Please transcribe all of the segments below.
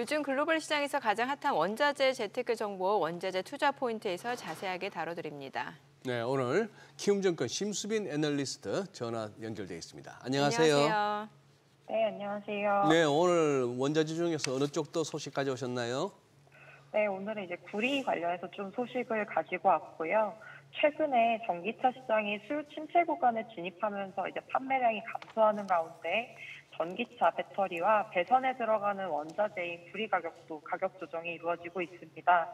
요즘 글로벌 시장에서 가장 핫한 원자재 재테크 정보 원자재 투자 포인트에서 자세하게 다뤄드립니다. 네, 오늘 키움증권 심수빈 애널리스트 전화 연결돼 있습니다. 안녕하세요. 안녕하세요. 네, 안녕하세요. 네, 오늘 원자재 중에서 어느 쪽도 소식 가져오셨나요? 네, 오늘은 이제 구리 관련해서 좀 소식을 가지고 왔고요. 최근에 전기차 시장이 수요 침체 구간에 진입하면서 이제 판매량이 감소하는 가운데 전기차 배터리와 배선에 들어가는 원자재인 구리 가격도 가격 조정이 이루어지고 있습니다.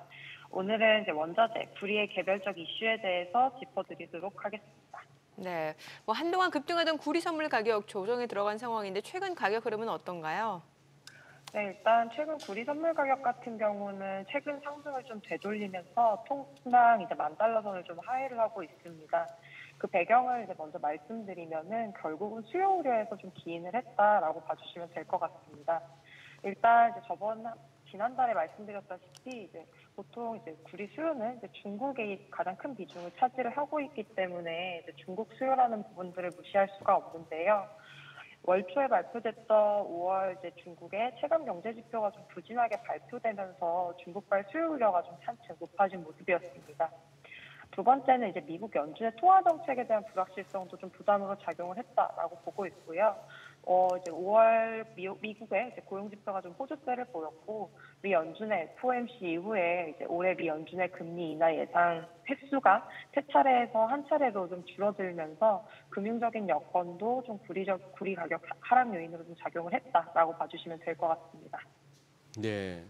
오늘은 이제 원자재, 구리의 개별적 이슈에 대해서 짚어드리도록 하겠습니다. 네, 한동안 급등하던 구리 선물 가격 조정에 들어간 상황인데 최근 가격 흐름은 어떤가요? 네, 일단 최근 구리 선물 가격 같은 경우는 최근 상승을 좀 되돌리면서 통당 이제 $10,000 선을 좀 하회를 하고 있습니다. 그 배경을 이제 먼저 말씀드리면은 결국은 수요 우려에서 좀 기인을 했다라고 봐주시면 될 것 같습니다. 일단 이제 지난달에 말씀드렸다시피 이제 보통 이제 구리 수요는 이제 중국이 가장 큰 비중을 차지를 하고 있기 때문에 이제 중국 수요라는 부분들을 무시할 수가 없는데요. 월 초에 발표됐던 5월 이제 중국의 체감 경제 지표가 좀 부진하게 발표되면서 중국발 수요 우려가 좀 차츰 높아진 모습이었습니다. 두 번째는 이제 미국 연준의 통화 정책에 대한 불확실성도 좀 부담으로 작용을 했다라고 보고 있고요. 이제 5월 미국의 이제 고용 지표가 좀 호조세를 보였고, 미 연준의 FOMC 이후에 이제 올해 미 연준의 금리 인하 예상 횟수가 세 차례에서 한 차례로 좀 줄어들면서 금융적인 여건도 좀 구리 가격 하락 요인으로 좀 작용을 했다라고 봐주시면 될 것 같습니다. 네.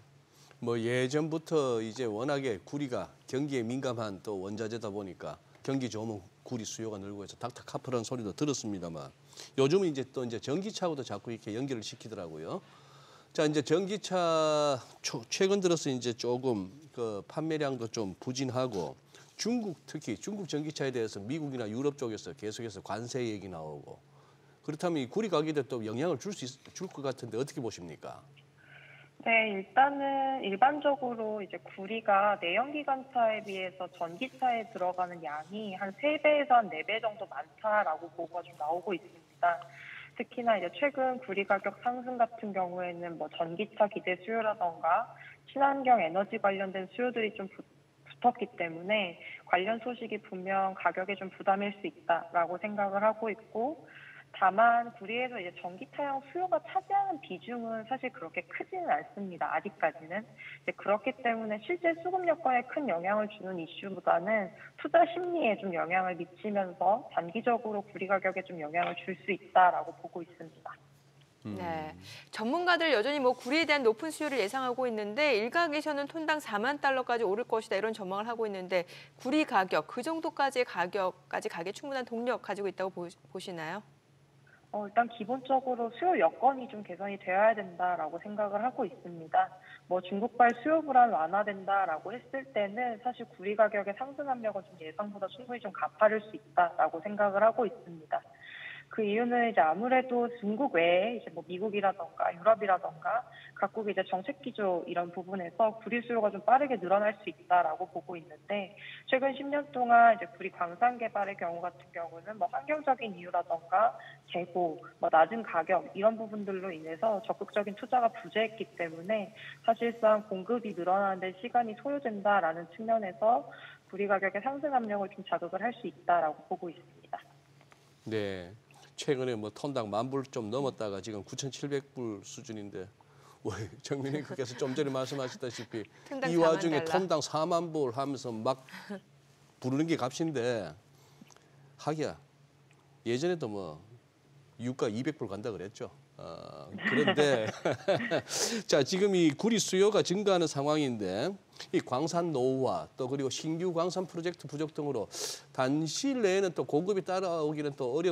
예전부터 이제 워낙에 구리가 경기에 민감한 또 원자재다 보니까 경기 좋으면 구리 수요가 늘고 해서 닥터카프라는 소리도 들었습니다만 요즘은 이제 전기차하고도 자꾸 이렇게 연결을 시키더라고요. 자, 이제 전기차 최근 들어서 이제 조금 그 판매량도 좀 부진하고 특히 중국 전기차에 대해서 미국이나 유럽 쪽에서 계속해서 관세 얘기 나오고 그렇다면 이 구리 가격에 또 영향을 줄 것 같은데 어떻게 보십니까? 네, 일단은 일반적으로 이제 구리가 내연기관차에 비해서 전기차에 들어가는 양이 한 3배에서 한 4배 정도 많다라고 보고가 좀 나오고 있습니다. 특히나 이제 최근 구리 가격 상승 같은 경우에는 전기차 기대 수요라던가 친환경 에너지 관련된 수요들이 좀 붙었기 때문에 관련 소식이 분명 가격에 좀 부담일 수 있다라고 생각을 하고 있고, 다만 구리에서 이제 전기차용 수요가 차지하는 비중은 사실 그렇게 크지는 않습니다. 아직까지는. 그렇기 때문에 실제 수급 여건에 큰 영향을 주는 이슈보다는 투자 심리에 좀 영향을 미치면서 단기적으로 구리 가격에 좀 영향을 줄 수 있다라고 보고 있습니다. 네, 전문가들 여전히 구리에 대한 높은 수요를 예상하고 있는데 일각에서는 톤당 $40,000까지 오를 것이다 이런 전망을 하고 있는데 구리 가격 그 정도까지의 가격까지 가게 충분한 동력 가지고 있다고 보시나요? 일단 기본적으로 수요 여건이 좀 개선이 되어야 된다라고 생각을 하고 있습니다. 중국발 수요 불안 완화된다라고 했을 때는 사실 구리 가격의 상승 압력은 좀 예상보다 충분히 좀 가파를 수 있다라고 생각을 하고 있습니다. 그 이유는 이제 아무래도 중국 외에 이제 미국이라던가 유럽이라던가 각국의 이제 정책 기조 이런 부분에서 구리 수요가 좀 빠르게 늘어날 수 있다라고 보고 있는데, 최근 10년 동안 이제 구리 광산 개발의 경우 같은 경우는 환경적인 이유라던가 재고, 낮은 가격 이런 부분들로 인해서 적극적인 투자가 부재했기 때문에 사실상 공급이 늘어나는 데 시간이 소요된다라는 측면에서 구리 가격의 상승 압력을 좀 자극을 할 수 있다라고 보고 있습니다. 네. 최근에 톤당 10,000불 좀 넘었다가 지금 9,700불 수준인데 정민님께서 좀 전에 말씀하셨다시피 이 와중에 톤당 40,000불 하면서 막 부르는 게 값인데 하기야 예전에도 유가 200불 간다 그랬죠. 그런데 자, 지금 이 구리 수요가 증가하는 상황인데 이 광산 노후화 또 그리고 신규 광산 프로젝트 부족 등으로 단시일 내에는 또 공급이 따라오기는 또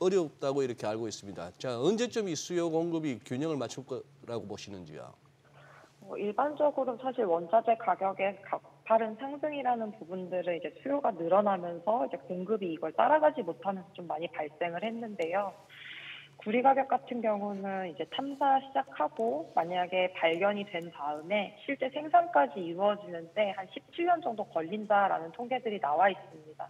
어렵다고 이렇게 알고 있습니다. 자, 언제쯤 이 수요 공급이 균형을 맞출 거라고 보시는지요? 일반적으로 사실 원자재 가격의 가파른 상승이라는 부분들은 이제 수요가 늘어나면서 이제 공급이 이걸 따라가지 못하면서 좀 많이 발생을 했는데요. 구리 가격 같은 경우는 이제 탐사 시작하고 만약에 발견이 된 다음에 실제 생산까지 이루어지는데 한 17년 정도 걸린다라는 통계들이 나와 있습니다.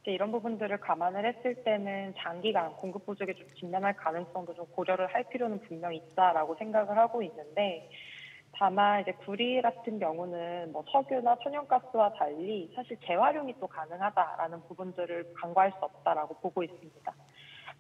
이제 이런 부분들을 감안을 했을 때는 장기간 공급 부족에 좀 직면할 가능성도 좀 고려를 할 필요는 분명히 있다라고 생각을 하고 있는데, 다만 이제 구리 같은 경우는 뭐 석유나 천연가스와 달리 사실 재활용이 또 가능하다라는 부분들을 간과할 수 없다라고 보고 있습니다.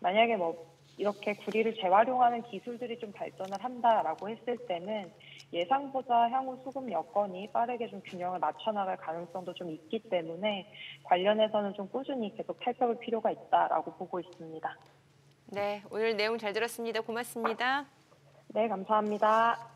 만약에 뭐 이렇게 구리를 재활용하는 기술들이 좀 발전을 한다라고 했을 때는 예상보다 향후 수급 여건이 빠르게 좀 균형을 맞춰 나갈 가능성도 좀 있기 때문에 관련해서는 좀 꾸준히 계속 살펴볼 필요가 있다라고 보고 있습니다. 네, 오늘 내용 잘 들었습니다. 고맙습니다. 네, 감사합니다.